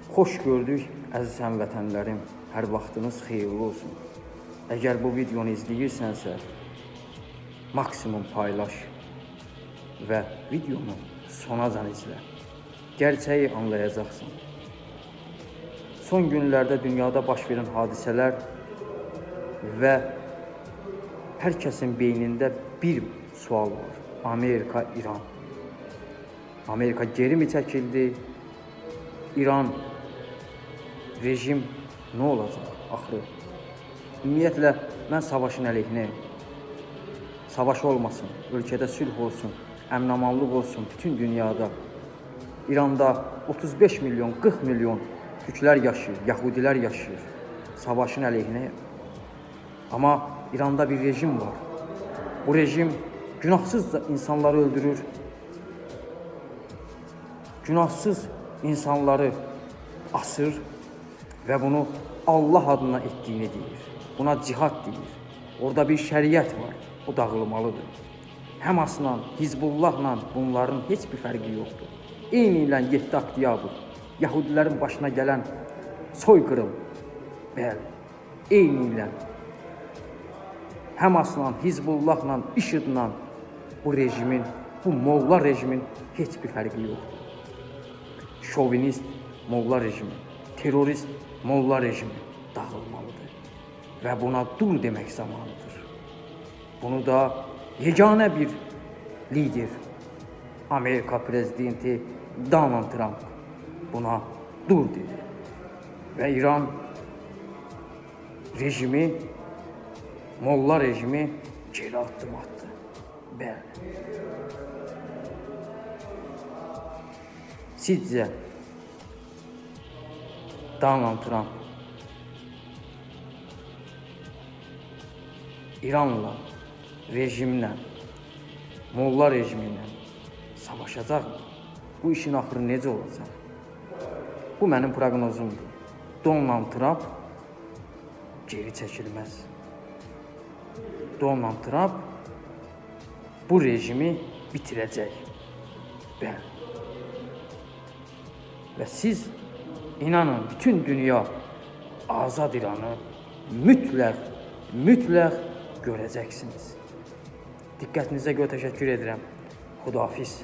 Xoş gördük, əziz həmvətənlərim, hər vaxtınız xeyirli olsun. Əgər bu videonu izləyirsənsə, maksimum paylaş və videonu sonacan izlə. Gerçəyi anlayacaqsan. Son günlərdə dünyada baş verən hadisələr və hər kəsin beynində bir sual var. Amerika, İran. Amerika geri mi çəkildi? İran rejim nə olacaq axırı? Ümumiyyətlə, mən savaşın əleyhinəyim. Savaş olmasın, ölkədə sülh olsun, əmin-amanlıq olsun bütün dünyada. İranda 35 milyon, 40 milyon türklər yaşayır, yəhudilər yaşayır. Savaşın əleyhinəyim. Amma İranda bir rejim var. Bu rejim günahsız insanları öldürür. Günahsız insanları asır və bunu Allah adına etdiyini deyir. Buna cihad deyir. Orada bir şəriət var, o dağılmalıdır. Həmasla, Hizbullahla bunların heç bir fərqi yoxdur. Eyni ilə 7 oktyabr, Yahudilərin başına gələn soyqırım, bəli, eyni ilə Həmasla, Hizbullahla, IŞİD-la bu rejimin, bu molla rejimin heç bir fərqi yoxdur. Şovinist molla rejimi, terörist molla rejimi dağılmalıdır və buna dur demək zamanıdır. Bunu da yeganə bir lider, Amerika prezidenti Donald Trump buna dur dedi və İran rejimi, molla rejimi geri addım attı. Bəli. Sizcə Donald Trump İranla, rejimlə, molla rejimiyle savaşacaq mı? Bu işin axırı necə olacaq? Bu mənim proqnozumdur. Donald Trump geri çəkilməz. Donald Trump bu rejimi bitirəcək. Bəli. Və siz inanın, bütün dünya azad İranı mütləq görəcəksiniz. Diqqətinizə görə təşəkkür edirəm. Xudahafiz.